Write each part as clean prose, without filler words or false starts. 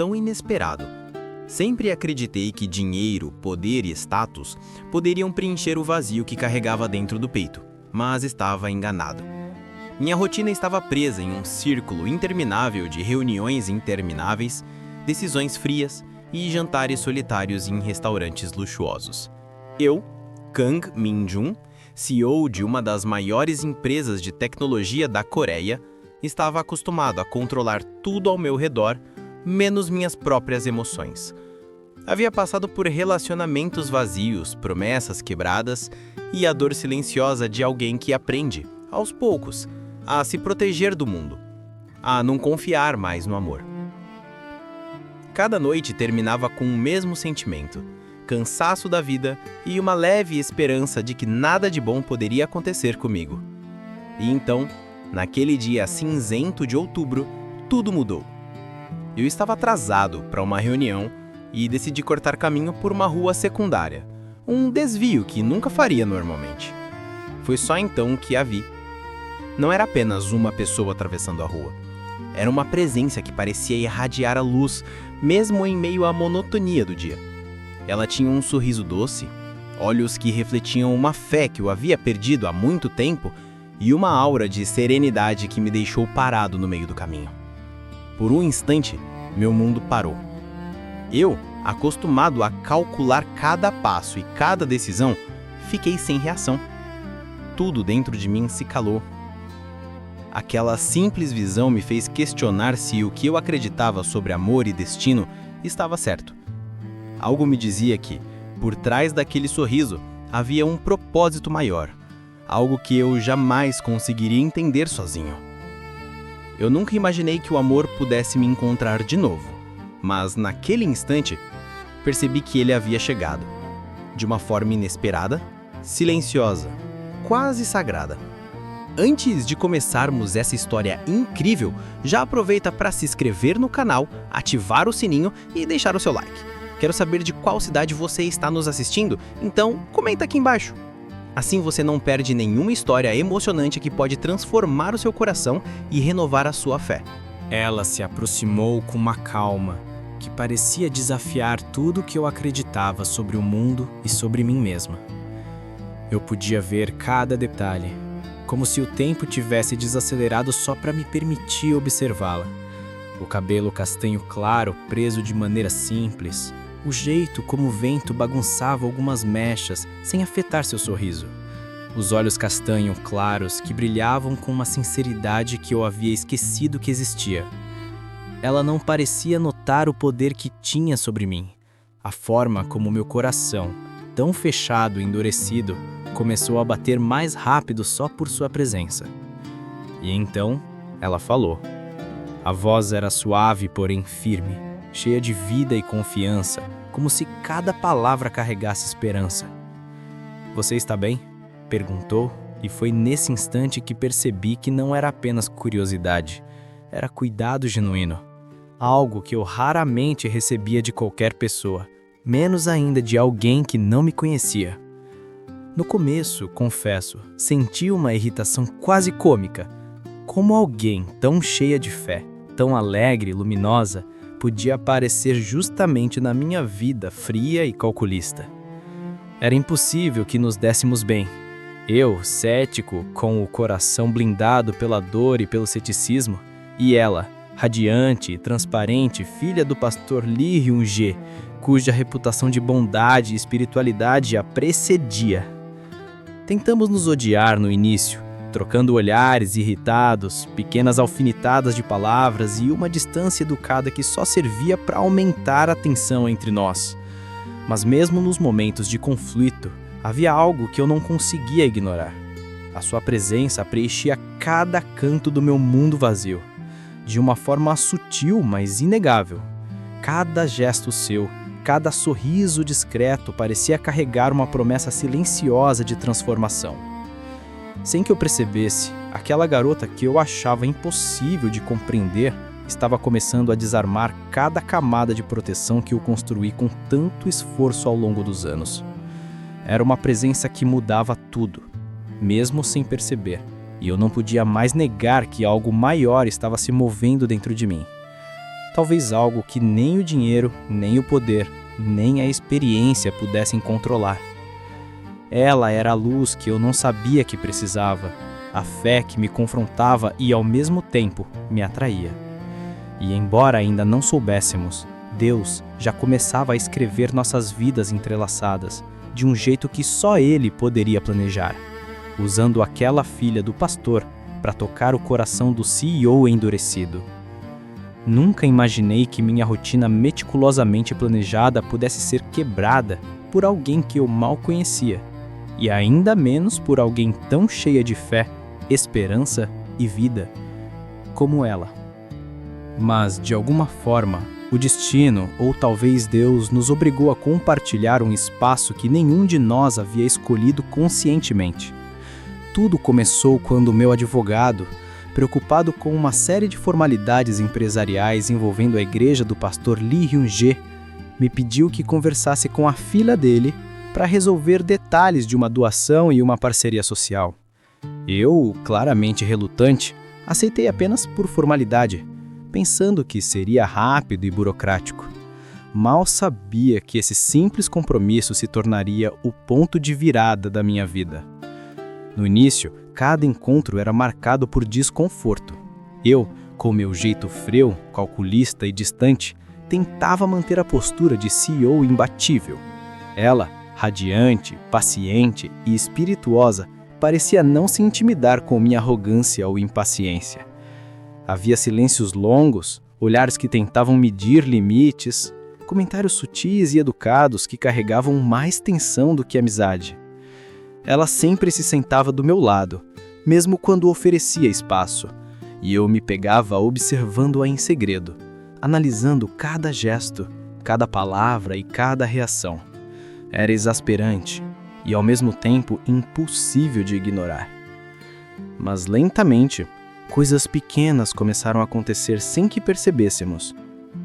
tão inesperado. Sempre acreditei que dinheiro, poder e status poderiam preencher o vazio que carregava dentro do peito, mas estava enganado. Minha rotina estava presa em um círculo interminável de reuniões intermináveis, decisões frias e jantares solitários em restaurantes luxuosos. Eu, Kang Min-jun, CEO de uma das maiores empresas de tecnologia da Coreia, estava acostumado a controlar tudo ao meu redor, menos minhas próprias emoções. Havia passado por relacionamentos vazios, promessas quebradas e a dor silenciosa de alguém que aprende, aos poucos, a se proteger do mundo, a não confiar mais no amor. Cada noite terminava com o mesmo sentimento, cansaço da vida e uma leve esperança de que nada de bom poderia acontecer comigo. E então, naquele dia cinzento de outubro, tudo mudou. Eu estava atrasado para uma reunião e decidi cortar caminho por uma rua secundária, um desvio que nunca faria normalmente. Foi só então que a vi. Não era apenas uma pessoa atravessando a rua. Era uma presença que parecia irradiar a luz, mesmo em meio à monotonia do dia. Ela tinha um sorriso doce, olhos que refletiam uma fé que eu havia perdido há muito tempo e uma aura de serenidade que me deixou parado no meio do caminho. Por um instante, meu mundo parou. Eu, acostumado a calcular cada passo e cada decisão, fiquei sem reação. Tudo dentro de mim se calou. Aquela simples visão me fez questionar se o que eu acreditava sobre amor e destino estava certo. Algo me dizia que, por trás daquele sorriso, havia um propósito maior, algo que eu jamais conseguiria entender sozinho. Eu nunca imaginei que o amor pudesse me encontrar de novo, mas naquele instante, percebi que ele havia chegado, de uma forma inesperada, silenciosa, quase sagrada. Antes de começarmos essa história incrível, já aproveita para se inscrever no canal, ativar o sininho e deixar o seu like. Quero saber de qual cidade você está nos assistindo, então comenta aqui embaixo. Assim você não perde nenhuma história emocionante que pode transformar o seu coração e renovar a sua fé. Ela se aproximou com uma calma que parecia desafiar tudo o que eu acreditava sobre o mundo e sobre mim mesma. Eu podia ver cada detalhe, como se o tempo tivesse desacelerado só para me permitir observá-la. O cabelo castanho claro preso de maneira simples, o jeito como o vento bagunçava algumas mechas sem afetar seu sorriso. Os olhos castanho claros que brilhavam com uma sinceridade que eu havia esquecido que existia. Ela não parecia notar o poder que tinha sobre mim. A forma como meu coração, tão fechado e endurecido, começou a bater mais rápido só por sua presença. E então, ela falou. A voz era suave, porém firme, cheia de vida e confiança, como se cada palavra carregasse esperança. "Você está bem?" perguntou, e foi nesse instante que percebi que não era apenas curiosidade, era cuidado genuíno. Algo que eu raramente recebia de qualquer pessoa, menos ainda de alguém que não me conhecia. No começo, confesso, senti uma irritação quase cômica. Como alguém tão cheia de fé, tão alegre e luminosa, podia aparecer justamente na minha vida fria e calculista? Era impossível que nos dessemos bem. Eu, cético, com o coração blindado pela dor e pelo ceticismo, e ela, radiante e transparente, filha do pastor Lee Hyun-jae, cuja reputação de bondade e espiritualidade a precedia. Tentamos nos odiar no início, trocando olhares irritados, pequenas alfinetadas de palavras e uma distância educada que só servia para aumentar a tensão entre nós. Mas mesmo nos momentos de conflito, havia algo que eu não conseguia ignorar. A sua presença preenchia cada canto do meu mundo vazio, de uma forma sutil, mas inegável. Cada gesto seu, cada sorriso discreto parecia carregar uma promessa silenciosa de transformação. Sem que eu percebesse, aquela garota que eu achava impossível de compreender estava começando a desarmar cada camada de proteção que eu construí com tanto esforço ao longo dos anos. Era uma presença que mudava tudo, mesmo sem perceber, e eu não podia mais negar que algo maior estava se movendo dentro de mim. talvez algo que nem o dinheiro, nem o poder, nem a experiência pudessem controlar. Ela era a luz que eu não sabia que precisava, a fé que me confrontava e, ao mesmo tempo, me atraía. E embora ainda não soubéssemos, Deus já começava a escrever nossas vidas entrelaçadas, de um jeito que só Ele poderia planejar, usando aquela filha do pastor para tocar o coração do CEO endurecido. Nunca imaginei que minha rotina meticulosamente planejada pudesse ser quebrada por alguém que eu mal conhecia, e ainda menos por alguém tão cheia de fé, esperança e vida como ela. Mas, de alguma forma, o destino, ou talvez Deus, nos obrigou a compartilhar um espaço que nenhum de nós havia escolhido conscientemente. Tudo começou quando meu advogado, preocupado com uma série de formalidades empresariais envolvendo a igreja do pastor Lee Hyun-jae, me pediu que conversasse com a filha dele para resolver detalhes de uma doação e uma parceria social. Eu, claramente relutante, aceitei apenas por formalidade, pensando que seria rápido e burocrático. Mal sabia que esse simples compromisso se tornaria o ponto de virada da minha vida. No início, cada encontro era marcado por desconforto. Eu, com meu jeito frio, calculista e distante, tentava manter a postura de CEO imbatível. Ela, radiante, paciente e espirituosa, parecia não se intimidar com minha arrogância ou impaciência. Havia silêncios longos, olhares que tentavam medir limites, comentários sutis e educados que carregavam mais tensão do que amizade. Ela sempre se sentava do meu lado, mesmo quando oferecia espaço, e eu me pegava observando-a em segredo, analisando cada gesto, cada palavra e cada reação. Era exasperante e, ao mesmo tempo, impossível de ignorar. Mas, lentamente, coisas pequenas começaram a acontecer sem que percebêssemos.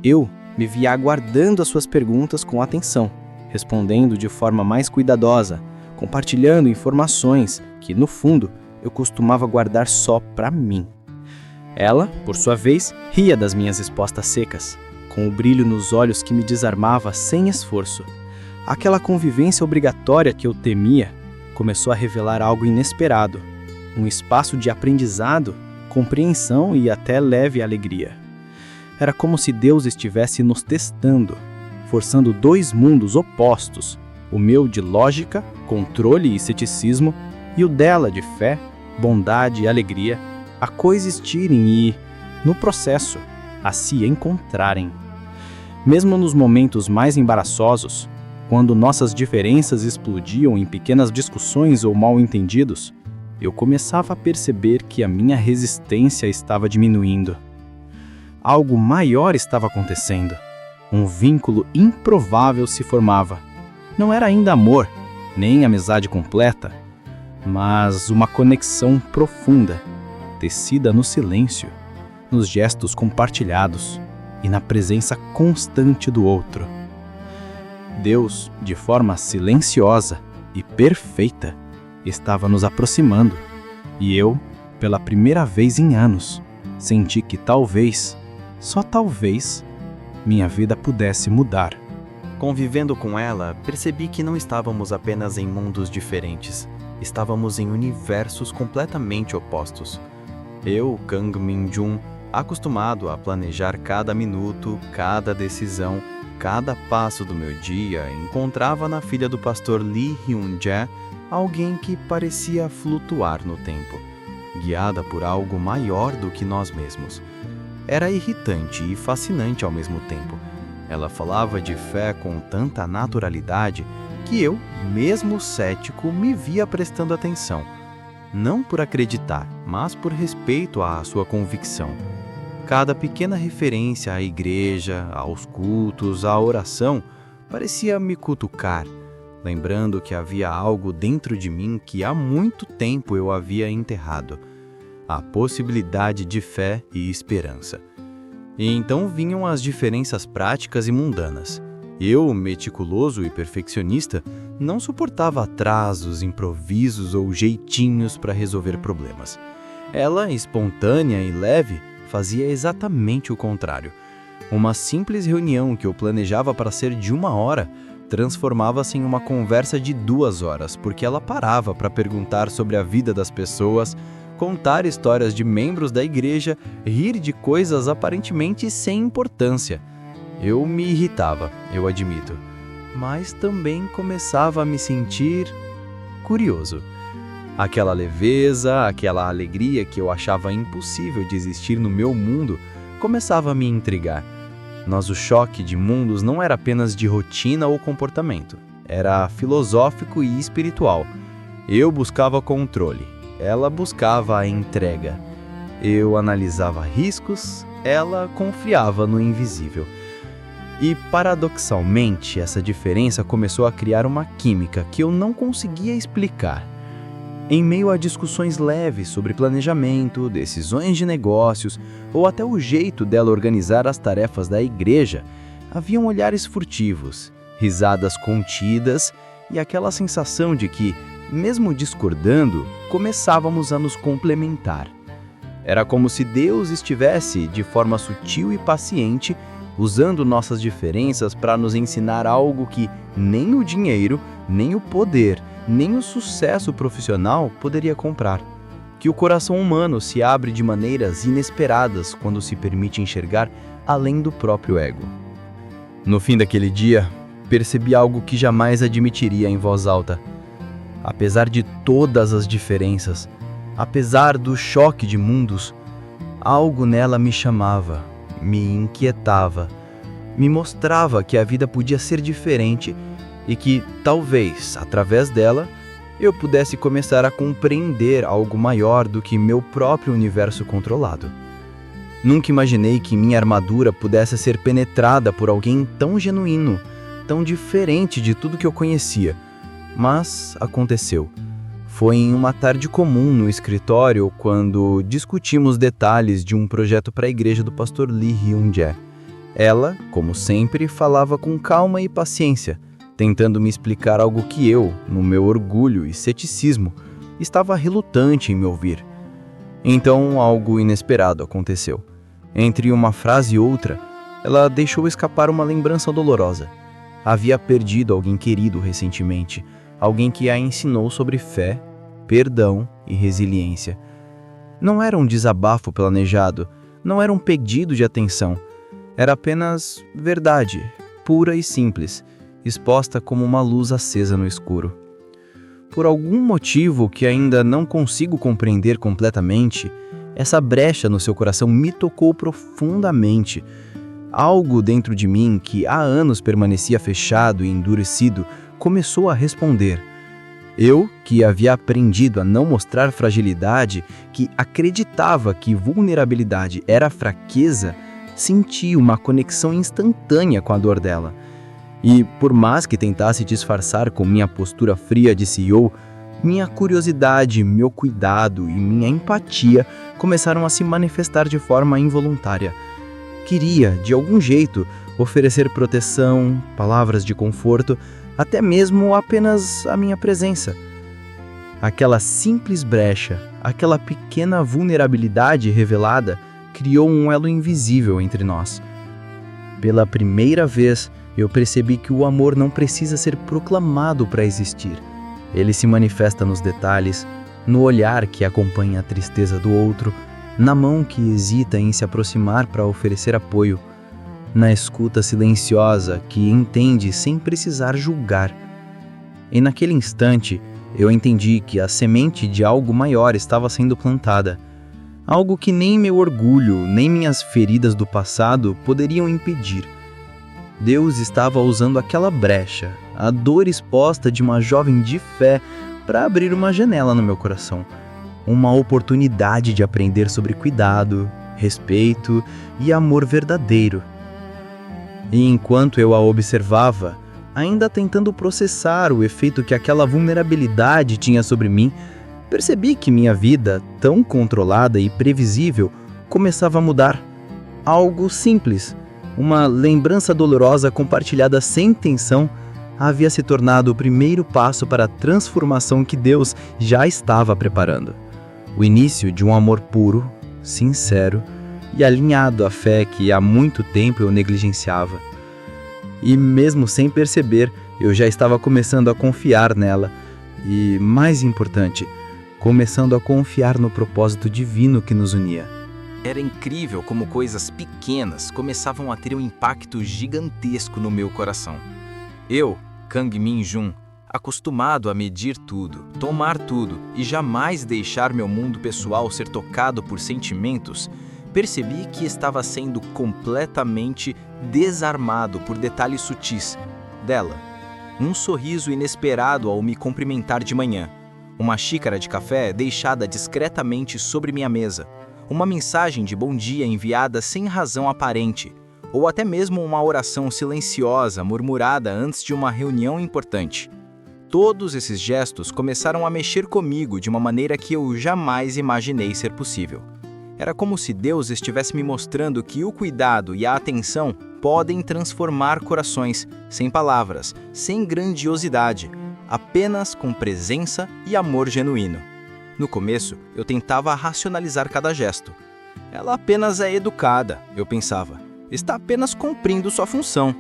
Eu me via aguardando as suas perguntas com atenção, respondendo de forma mais cuidadosa, compartilhando informações que, no fundo, eu costumava guardar só para mim. Ela, por sua vez, ria das minhas respostas secas, com o brilho nos olhos que me desarmava sem esforço. Aquela convivência obrigatória que eu temia começou a revelar algo inesperado, um espaço de aprendizado, compreensão e até leve alegria. Era como se Deus estivesse nos testando, forçando dois mundos opostos, o meu de lógica, controle e ceticismo, e o dela de fé, bondade e alegria, a coexistirem e, no processo, a se encontrarem. Mesmo nos momentos mais embaraçosos, quando nossas diferenças explodiam em pequenas discussões ou mal-entendidos, eu começava a perceber que a minha resistência estava diminuindo. Algo maior estava acontecendo. Um vínculo improvável se formava. Não era ainda amor, nem amizade completa, mas uma conexão profunda, tecida no silêncio, nos gestos compartilhados e na presença constante do outro. Deus, de forma silenciosa e perfeita, estava nos aproximando, e eu, pela primeira vez em anos, senti que talvez, só talvez, minha vida pudesse mudar. Convivendo com ela, percebi que não estávamos apenas em mundos diferentes, estávamos em universos completamente opostos. Eu, Kang Min-jun, acostumado a planejar cada minuto, cada decisão, cada passo do meu dia, encontrava na filha do pastor Lee Hyun-jae alguém que parecia flutuar no tempo, guiada por algo maior do que nós mesmos. Era irritante e fascinante ao mesmo tempo. Ela falava de fé com tanta naturalidade que eu, mesmo cético, me via prestando atenção. Não por acreditar, mas por respeito à sua convicção. Cada pequena referência à igreja, aos cultos, à oração, parecia me cutucar, lembrando que havia algo dentro de mim que há muito tempo eu havia enterrado, a possibilidade de fé e esperança. E então vinham as diferenças práticas e mundanas. Eu, meticuloso e perfeccionista, não suportava atrasos, improvisos ou jeitinhos para resolver problemas. Ela, espontânea e leve, fazia exatamente o contrário. Uma simples reunião que eu planejava para ser de 1 hora transformava-se em uma conversa de 2 horas, porque ela parava para perguntar sobre a vida das pessoas, contar histórias de membros da igreja, rir de coisas aparentemente sem importância. Eu me irritava, eu admito, mas também começava a me sentir curioso. Aquela leveza, aquela alegria que eu achava impossível de existir no meu mundo, começava a me intrigar. Nosso choque de mundos não era apenas de rotina ou comportamento, era filosófico e espiritual. Eu buscava controle, ela buscava a entrega. Eu analisava riscos, ela confiava no invisível. E, paradoxalmente, essa diferença começou a criar uma química que eu não conseguia explicar. Em meio a discussões leves sobre planejamento, decisões de negócios ou até o jeito dela organizar as tarefas da igreja, haviam olhares furtivos, risadas contidas e aquela sensação de que, mesmo discordando, começávamos a nos complementar. Era como se Deus estivesse, de forma sutil e paciente, usando nossas diferenças para nos ensinar algo que nem o dinheiro, nem o poder, nem o sucesso profissional poderia comprar. Que o coração humano se abre de maneiras inesperadas quando se permite enxergar além do próprio ego. No fim daquele dia, percebi algo que jamais admitiria em voz alta. Apesar de todas as diferenças, apesar do choque de mundos, algo nela me chamava, me inquietava, me mostrava que a vida podia ser diferente e que, talvez, através dela, eu pudesse começar a compreender algo maior do que meu próprio universo controlado. Nunca imaginei que minha armadura pudesse ser penetrada por alguém tão genuíno, tão diferente de tudo que eu conhecia, mas aconteceu. Foi em uma tarde comum no escritório quando discutimos detalhes de um projeto para a igreja do pastor Lee Hyun-jae. Ela, como sempre, falava com calma e paciência, tentando me explicar algo que eu, no meu orgulho e ceticismo, estava relutante em me ouvir. Então, algo inesperado aconteceu. Entre uma frase e outra, ela deixou escapar uma lembrança dolorosa. Havia perdido alguém querido recentemente, alguém que a ensinou sobre fé, perdão e resiliência. Não era um desabafo planejado, não era um pedido de atenção. Era apenas verdade, pura e simples, exposta como uma luz acesa no escuro. Por algum motivo que ainda não consigo compreender completamente, essa brecha no seu coração me tocou profundamente. Algo dentro de mim que há anos permanecia fechado e endurecido começou a responder. Eu, que havia aprendido a não mostrar fragilidade, que acreditava que vulnerabilidade era fraqueza, senti uma conexão instantânea com a dor dela. E, por mais que tentasse disfarçar com minha postura fria de CEO, minha curiosidade, meu cuidado e minha empatia começaram a se manifestar de forma involuntária. Queria, de algum jeito, oferecer proteção, palavras de conforto, até mesmo apenas a minha presença. Aquela simples brecha, aquela pequena vulnerabilidade revelada, criou um elo invisível entre nós. Pela primeira vez, eu percebi que o amor não precisa ser proclamado para existir. Ele se manifesta nos detalhes, no olhar que acompanha a tristeza do outro, na mão que hesita em se aproximar para oferecer apoio, na escuta silenciosa que entende sem precisar julgar. E naquele instante, eu entendi que a semente de algo maior estava sendo plantada. Algo que nem meu orgulho, nem minhas feridas do passado poderiam impedir. Deus estava usando aquela brecha, a dor exposta de uma jovem de fé, para abrir uma janela no meu coração. Uma oportunidade de aprender sobre cuidado, respeito e amor verdadeiro. E enquanto eu a observava, ainda tentando processar o efeito que aquela vulnerabilidade tinha sobre mim, percebi que minha vida, tão controlada e previsível, começava a mudar. Algo simples, uma lembrança dolorosa compartilhada sem intenção, havia se tornado o primeiro passo para a transformação que Deus já estava preparando. O início de um amor puro, sincero e alinhado à fé que há muito tempo eu negligenciava. E mesmo sem perceber, eu já estava começando a confiar nela e, mais importante, começando a confiar no propósito divino que nos unia. Era incrível como coisas pequenas começavam a ter um impacto gigantesco no meu coração. Eu, Kang Min Jun, acostumado a medir tudo, tomar tudo e jamais deixar meu mundo pessoal ser tocado por sentimentos, percebi que estava sendo completamente desarmado por detalhes sutis dela. Um sorriso inesperado ao me cumprimentar de manhã, uma xícara de café deixada discretamente sobre minha mesa, uma mensagem de bom dia enviada sem razão aparente, ou até mesmo uma oração silenciosa murmurada antes de uma reunião importante. Todos esses gestos começaram a mexer comigo de uma maneira que eu jamais imaginei ser possível. Era como se Deus estivesse me mostrando que o cuidado e a atenção podem transformar corações, sem palavras, sem grandiosidade, apenas com presença e amor genuíno. No começo, eu tentava racionalizar cada gesto. Ela apenas é educada, eu pensava. Está apenas cumprindo sua função.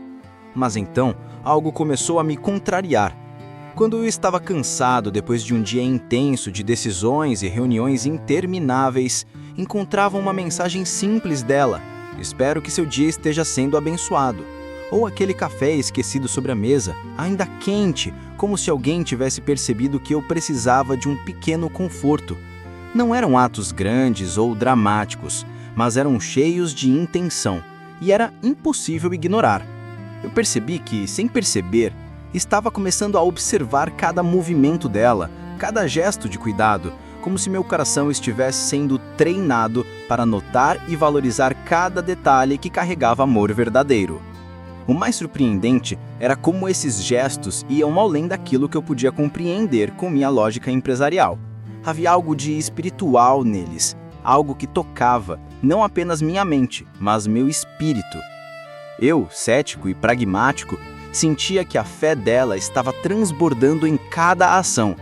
Mas então, algo começou a me contrariar. Quando eu estava cansado depois de um dia intenso de decisões e reuniões intermináveis, encontrava uma mensagem simples dela: "Espero que seu dia esteja sendo abençoado." Ou aquele café esquecido sobre a mesa, ainda quente, como se alguém tivesse percebido que eu precisava de um pequeno conforto. Não eram atos grandes ou dramáticos, mas eram cheios de intenção, e era impossível ignorar. Eu percebi que, sem perceber, estava começando a observar cada movimento dela, cada gesto de cuidado, como se meu coração estivesse sendo treinado para notar e valorizar cada detalhe que carregava amor verdadeiro. O mais surpreendente era como esses gestos iam além daquilo que eu podia compreender com minha lógica empresarial. Havia algo de espiritual neles, algo que tocava não apenas minha mente, mas meu espírito. Eu, cético e pragmático, sentia que a fé dela estava transbordando em cada ação.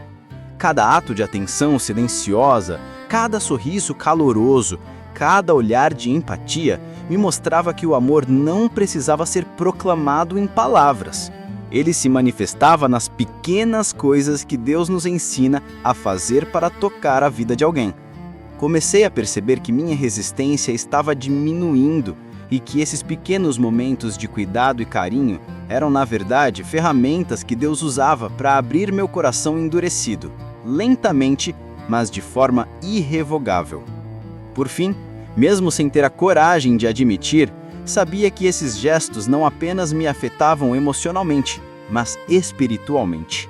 Cada ato de atenção silenciosa, cada sorriso caloroso, cada olhar de empatia me mostrava que o amor não precisava ser proclamado em palavras. Ele se manifestava nas pequenas coisas que Deus nos ensina a fazer para tocar a vida de alguém. Comecei a perceber que minha resistência estava diminuindo e que esses pequenos momentos de cuidado e carinho eram, na verdade, ferramentas que Deus usava para abrir meu coração endurecido, lentamente, mas de forma irrevogável. Por fim, mesmo sem ter a coragem de admitir, sabia que esses gestos não apenas me afetavam emocionalmente, mas espiritualmente.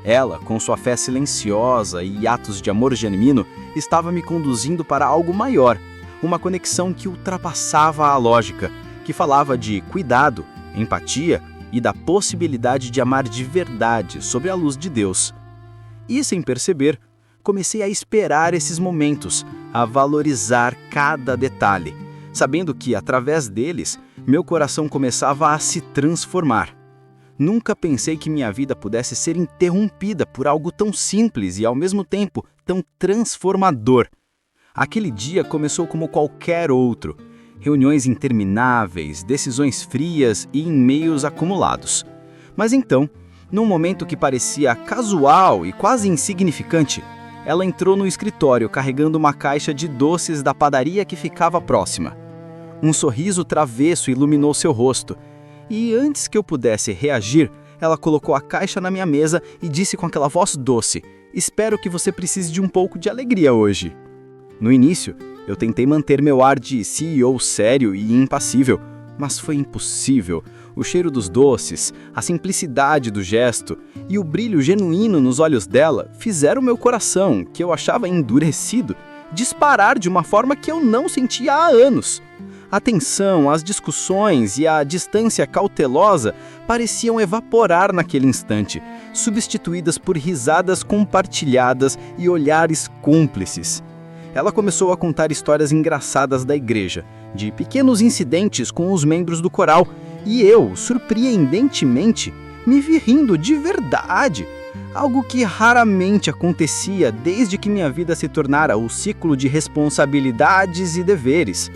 Ela, com sua fé silenciosa e atos de amor genuíno, estava me conduzindo para algo maior, uma conexão que ultrapassava a lógica, que falava de cuidado, empatia e da possibilidade de amar de verdade sob a luz de Deus. E, sem perceber, comecei a esperar esses momentos, a valorizar cada detalhe, sabendo que, através deles, meu coração começava a se transformar. Nunca pensei que minha vida pudesse ser interrompida por algo tão simples e, ao mesmo tempo, tão transformador. Aquele dia começou como qualquer outro. Reuniões intermináveis, decisões frias e e-mails acumulados. Mas então, num momento que parecia casual e quase insignificante, ela entrou no escritório carregando uma caixa de doces da padaria que ficava próxima. Um sorriso travesso iluminou seu rosto, e antes que eu pudesse reagir, ela colocou a caixa na minha mesa e disse com aquela voz doce: "Espero que você precise de um pouco de alegria hoje." No início, eu tentei manter meu ar de CEO sério e impassível, mas foi impossível. O cheiro dos doces, a simplicidade do gesto e o brilho genuíno nos olhos dela fizeram meu coração, que eu achava endurecido, disparar de uma forma que eu não sentia há anos. A tensão, as discussões e a distância cautelosa pareciam evaporar naquele instante, substituídas por risadas compartilhadas e olhares cúmplices. Ela começou a contar histórias engraçadas da igreja, de pequenos incidentes com os membros do coral, e eu, surpreendentemente, me vi rindo de verdade, algo que raramente acontecia desde que minha vida se tornara o ciclo de responsabilidades e deveres.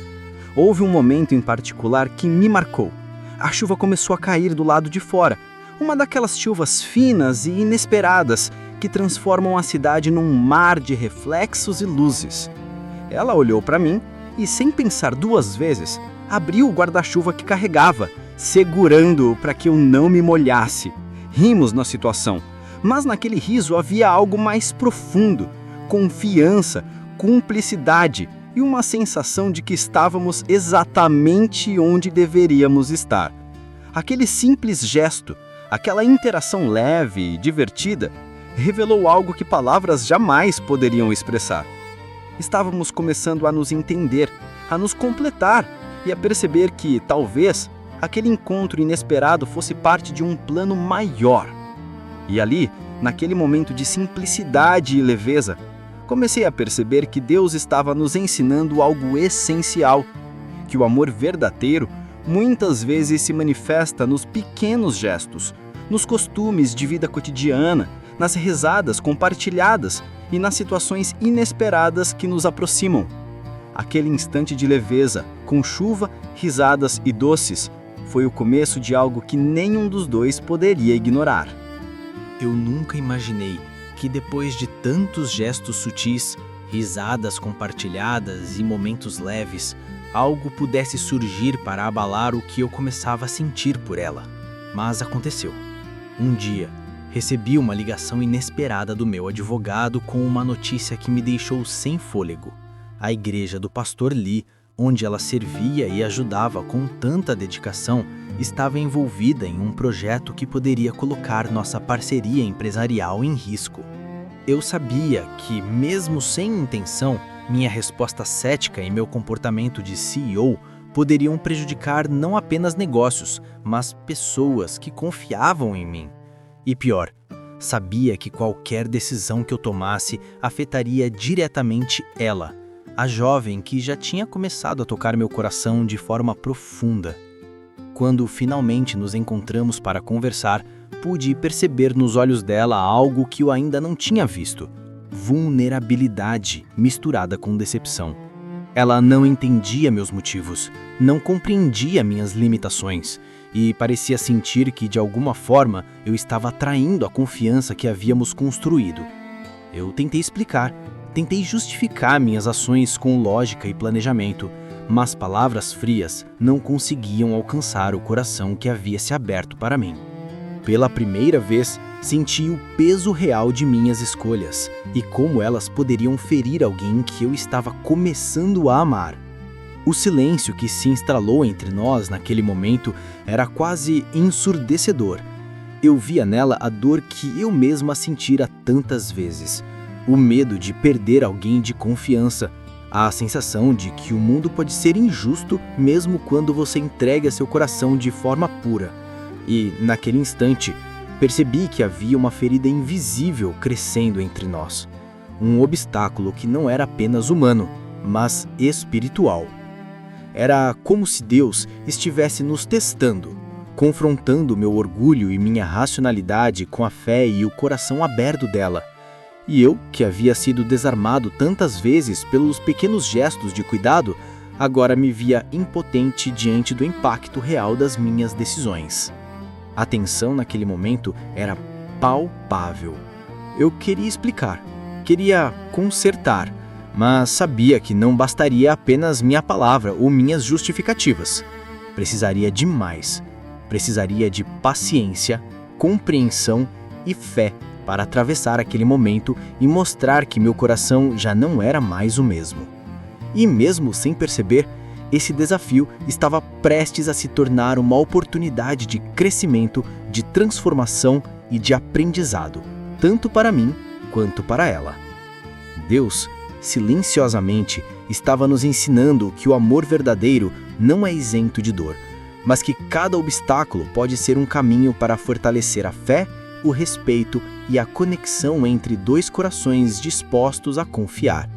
Houve um momento em particular que me marcou. A chuva começou a cair do lado de fora, uma daquelas chuvas finas e inesperadas que transformam a cidade num mar de reflexos e luzes. Ela olhou para mim e, sem pensar duas vezes, abriu o guarda-chuva que carregava, segurando-o para que eu não me molhasse. Rimos na situação, mas naquele riso havia algo mais profundo, confiança, cumplicidade e uma sensação de que estávamos exatamente onde deveríamos estar. Aquele simples gesto, aquela interação leve e divertida, revelou algo que palavras jamais poderiam expressar. Estávamos começando a nos entender, a nos completar e a perceber que, talvez, aquele encontro inesperado fosse parte de um plano maior. E ali, naquele momento de simplicidade e leveza, comecei a perceber que Deus estava nos ensinando algo essencial, que o amor verdadeiro muitas vezes se manifesta nos pequenos gestos, nos costumes de vida cotidiana, nas risadas compartilhadas e nas situações inesperadas que nos aproximam. Aquele instante de leveza, com chuva, risadas e doces, foi o começo de algo que nenhum dos dois poderia ignorar. Eu nunca imaginei que depois de tantos gestos sutis, risadas compartilhadas e momentos leves, algo pudesse surgir para abalar o que eu começava a sentir por ela. Mas aconteceu. Um dia, recebi uma ligação inesperada do meu advogado com uma notícia que me deixou sem fôlego. A igreja do pastor Lee, onde ela servia e ajudava com tanta dedicação, estava envolvida em um projeto que poderia colocar nossa parceria empresarial em risco. Eu sabia que, mesmo sem intenção, minha resposta cética e meu comportamento de CEO poderiam prejudicar não apenas negócios, mas pessoas que confiavam em mim. E pior, sabia que qualquer decisão que eu tomasse afetaria diretamente ela, a jovem que já tinha começado a tocar meu coração de forma profunda. Quando finalmente nos encontramos para conversar, pude perceber nos olhos dela algo que eu ainda não tinha visto: vulnerabilidade misturada com decepção. Ela não entendia meus motivos, não compreendia minhas limitações e parecia sentir que, de alguma forma, eu estava traindo a confiança que havíamos construído. Eu tentei explicar, tentei justificar minhas ações com lógica e planejamento, mas palavras frias não conseguiam alcançar o coração que havia se aberto para mim. Pela primeira vez, senti o peso real de minhas escolhas e como elas poderiam ferir alguém que eu estava começando a amar. O silêncio que se instalou entre nós naquele momento era quase ensurdecedor. Eu via nela a dor que eu mesma sentira tantas vezes. O medo de perder alguém de confiança, a sensação de que o mundo pode ser injusto mesmo quando você entrega seu coração de forma pura. E, naquele instante, percebi que havia uma ferida invisível crescendo entre nós. Um obstáculo que não era apenas humano, mas espiritual. Era como se Deus estivesse nos testando, confrontando meu orgulho e minha racionalidade com a fé e o coração aberto dela. E eu, que havia sido desarmado tantas vezes pelos pequenos gestos de cuidado, agora me via impotente diante do impacto real das minhas decisões. A tensão naquele momento era palpável. Eu queria explicar, queria consertar, mas sabia que não bastaria apenas minha palavra ou minhas justificativas. Precisaria de mais. Precisaria de paciência, compreensão e fé para atravessar aquele momento e mostrar que meu coração já não era mais o mesmo. E mesmo sem perceber, esse desafio estava prestes a se tornar uma oportunidade de crescimento, de transformação e de aprendizado, tanto para mim quanto para ela. Deus, silenciosamente, estava nos ensinando que o amor verdadeiro não é isento de dor, mas que cada obstáculo pode ser um caminho para fortalecer a fé, o respeito e a conexão entre dois corações dispostos a confiar.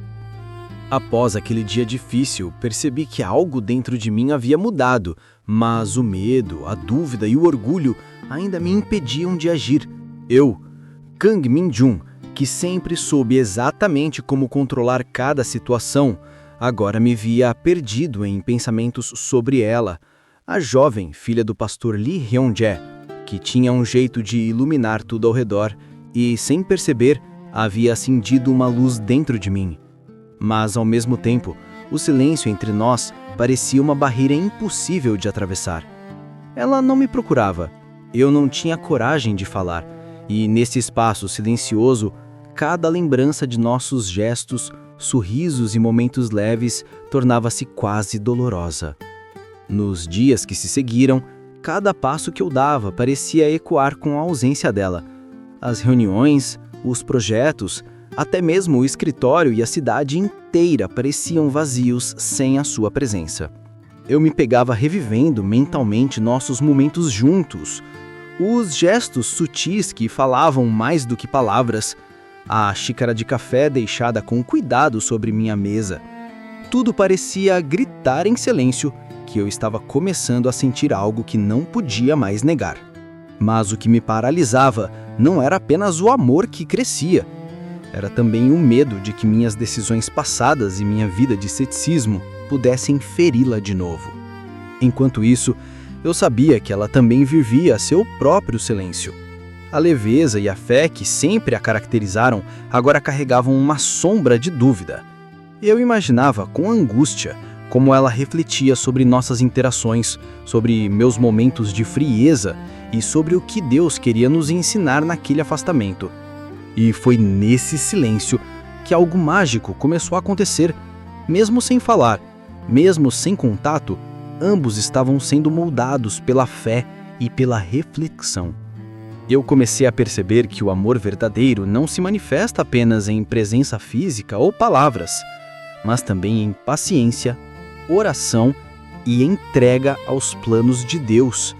Após aquele dia difícil, percebi que algo dentro de mim havia mudado, mas o medo, a dúvida e o orgulho ainda me impediam de agir. Eu, Kang Min-jun, que sempre soube exatamente como controlar cada situação, Agora me via perdido em pensamentos sobre ela, a jovem filha do pastor Lee Hyun-jae, que tinha um jeito de iluminar tudo ao redor e, sem perceber, havia acendido uma luz dentro de mim. Mas, ao mesmo tempo, o silêncio entre nós parecia uma barreira impossível de atravessar. Ela não me procurava, eu não tinha coragem de falar, e nesse espaço silencioso, cada lembrança de nossos gestos, sorrisos e momentos leves tornava-se quase dolorosa. Nos dias que se seguiram, cada passo que eu dava parecia ecoar com a ausência dela. As reuniões, os projetos, até mesmo o escritório e a cidade inteira pareciam vazios sem a sua presença. Eu me pegava revivendo mentalmente nossos momentos juntos, os gestos sutis que falavam mais do que palavras, a xícara de café deixada com cuidado sobre minha mesa. Tudo parecia gritar em silêncio que eu estava começando a sentir algo que não podia mais negar. Mas o que me paralisava não era apenas o amor que crescia, era também o medo de que minhas decisões passadas e minha vida de ceticismo pudessem feri-la de novo. Enquanto isso, eu sabia que ela também vivia seu próprio silêncio. A leveza e a fé que sempre a caracterizaram agora carregavam uma sombra de dúvida. Eu imaginava com angústia como ela refletia sobre nossas interações, sobre meus momentos de frieza e sobre o que Deus queria nos ensinar naquele afastamento. E foi nesse silêncio que algo mágico começou a acontecer. Mesmo sem falar, mesmo sem contato, ambos estavam sendo moldados pela fé e pela reflexão. Eu comecei a perceber que o amor verdadeiro não se manifesta apenas em presença física ou palavras, mas também em paciência, oração e entrega aos planos de Deus.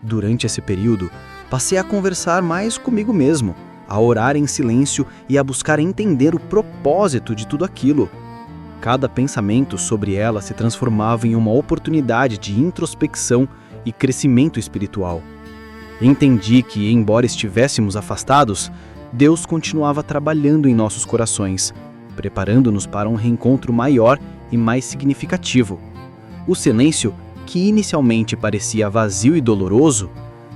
Durante esse período, passei a conversar mais comigo mesmo, a orar em silêncio e a buscar entender o propósito de tudo aquilo. Cada pensamento sobre ela se transformava em uma oportunidade de introspecção e crescimento espiritual. Entendi que, embora estivéssemos afastados, Deus continuava trabalhando em nossos corações, preparando-nos para um reencontro maior e mais significativo. O silêncio, que inicialmente parecia vazio e doloroso,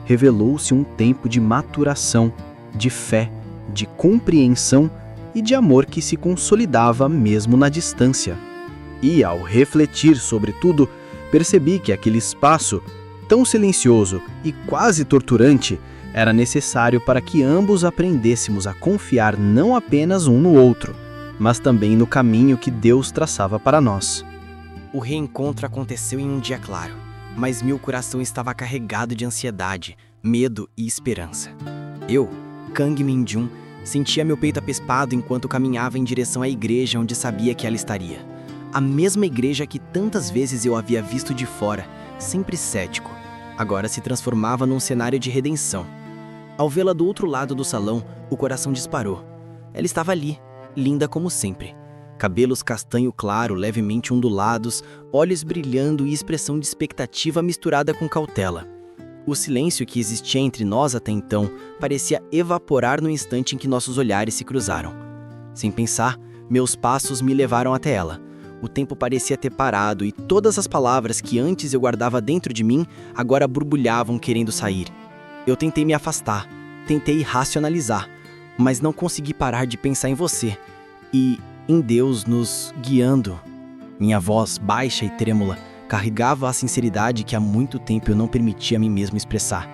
revelou-se um tempo de maturação, de fé, de compreensão e de amor que se consolidava mesmo na distância. E, ao refletir sobre tudo, percebi que aquele espaço, tão silencioso e quase torturante, era necessário para que ambos aprendêssemos a confiar não apenas um no outro, mas também no caminho que Deus traçava para nós. O reencontro aconteceu em um dia claro, mas meu coração estava carregado de ansiedade, medo e esperança. Eu, Kang Min-jun, sentia meu peito apespado enquanto caminhava em direção à igreja onde sabia que ela estaria. A mesma igreja que tantas vezes eu havia visto de fora, sempre cético, agora se transformava num cenário de redenção. Ao vê-la do outro lado do salão, o coração disparou. Ela estava ali, linda como sempre. Cabelos castanho claro, levemente ondulados, olhos brilhando e expressão de expectativa misturada com cautela. O silêncio que existia entre nós até então parecia evaporar no instante em que nossos olhares se cruzaram. Sem pensar, meus passos me levaram até ela. O tempo parecia ter parado e todas as palavras que antes eu guardava dentro de mim agora borbulhavam querendo sair. Eu tentei me afastar, tentei racionalizar, mas não consegui parar de pensar em você e em Deus nos guiando. Minha voz, baixa e trêmula, carregava a sinceridade que há muito tempo eu não permitia a mim mesmo expressar.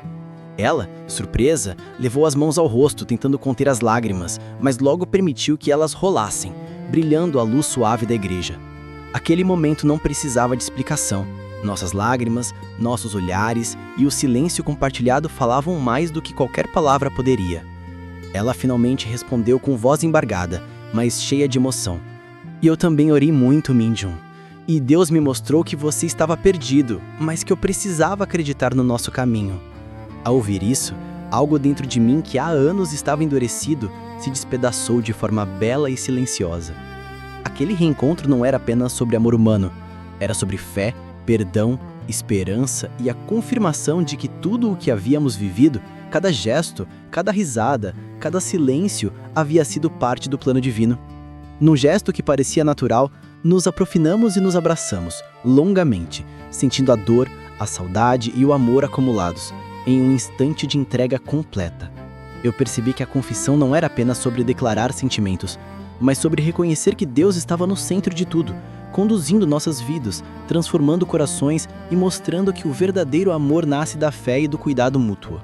Ela, surpresa, levou as mãos ao rosto tentando conter as lágrimas, mas logo permitiu que elas rolassem, brilhando à luz suave da igreja. Aquele momento não precisava de explicação. Nossas lágrimas, nossos olhares e o silêncio compartilhado falavam mais do que qualquer palavra poderia. Ela finalmente respondeu com voz embargada, mas cheia de emoção. E eu também orei muito, Min-jun. E Deus me mostrou que você estava perdido, mas que eu precisava acreditar no nosso caminho. Ao ouvir isso, algo dentro de mim que há anos estava endurecido se despedaçou de forma bela e silenciosa. Aquele reencontro não era apenas sobre amor humano, era sobre fé, perdão, esperança e a confirmação de que tudo o que havíamos vivido, cada gesto, cada risada, cada silêncio, havia sido parte do plano divino. Num gesto que parecia natural, Nos aproximamos e nos abraçamos, longamente, sentindo a dor, a saudade e o amor acumulados, em um instante de entrega completa. Eu percebi que a confissão não era apenas sobre declarar sentimentos, mas sobre reconhecer que Deus estava no centro de tudo, conduzindo nossas vidas, transformando corações e mostrando que o verdadeiro amor nasce da fé e do cuidado mútuo.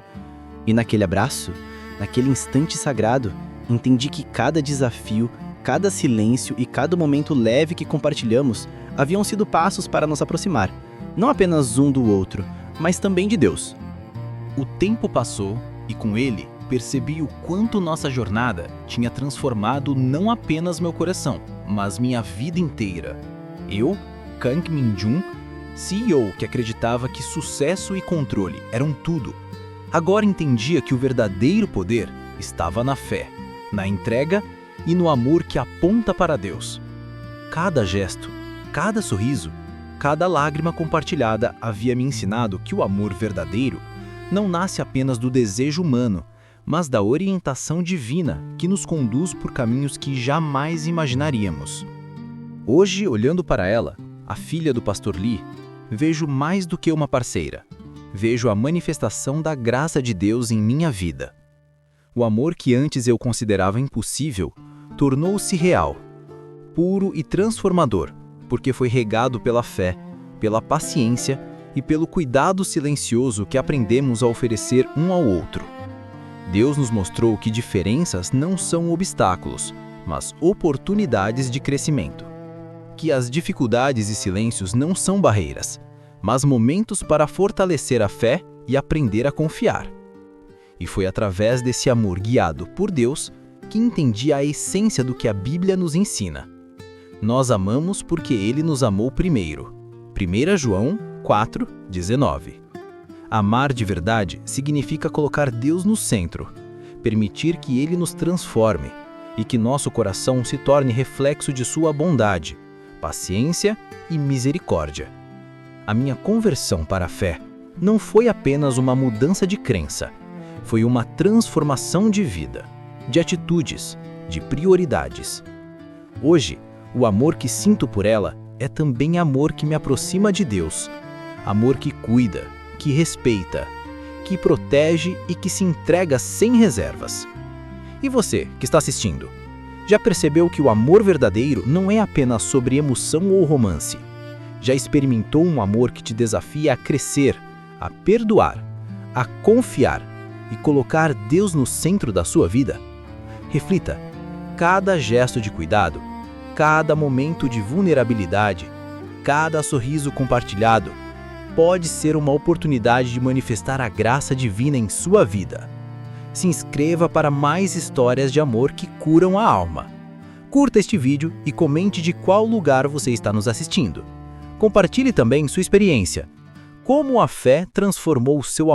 E naquele abraço, naquele instante sagrado, entendi que cada desafio, cada silêncio e cada momento leve que compartilhamos haviam sido passos para nos aproximar, não apenas um do outro, mas também de Deus. O tempo passou e com ele percebi o quanto nossa jornada tinha transformado não apenas meu coração, mas minha vida inteira. Eu, Kang Min-jun, CEO que acreditava que sucesso e controle eram tudo, agora entendia que o verdadeiro poder estava na fé, na entrega e no amor que aponta para Deus. Cada gesto, cada sorriso, cada lágrima compartilhada havia me ensinado que o amor verdadeiro não nasce apenas do desejo humano, mas da orientação divina que nos conduz por caminhos que jamais imaginaríamos. Hoje, olhando para ela, a filha do pastor Lee, vejo mais do que uma parceira. Vejo a manifestação da graça de Deus em minha vida. O amor que antes eu considerava impossível tornou-se real, puro e transformador, porque foi regado pela fé, pela paciência e pelo cuidado silencioso que aprendemos a oferecer um ao outro. Deus nos mostrou que diferenças não são obstáculos, mas oportunidades de crescimento. Que as dificuldades e silêncios não são barreiras, mas momentos para fortalecer a fé e aprender a confiar. E foi através desse amor guiado por Deus que entendi a essência do que a Bíblia nos ensina. Nós amamos porque Ele nos amou primeiro. 1 João 4:19. Amar de verdade significa colocar Deus no centro, permitir que Ele nos transforme e que nosso coração se torne reflexo de sua bondade, paciência e misericórdia. A minha conversão para a fé não foi apenas uma mudança de crença, foi uma transformação de vida, de atitudes, de prioridades. Hoje, o amor que sinto por ela é também amor que me aproxima de Deus, amor que cuida, que respeita, que protege e que se entrega sem reservas. E você, que está assistindo, já percebeu que o amor verdadeiro não é apenas sobre emoção ou romance? Já experimentou um amor que te desafia a crescer, a perdoar, a confiar e colocar Deus no centro da sua vida? Reflita, cada gesto de cuidado, cada momento de vulnerabilidade, cada sorriso compartilhado, pode ser uma oportunidade de manifestar a graça divina em sua vida. Se inscreva para mais histórias de amor que curam a alma. Curta este vídeo e comente de qual lugar você está nos assistindo. Compartilhe também sua experiência. Como a fé transformou o seu amor.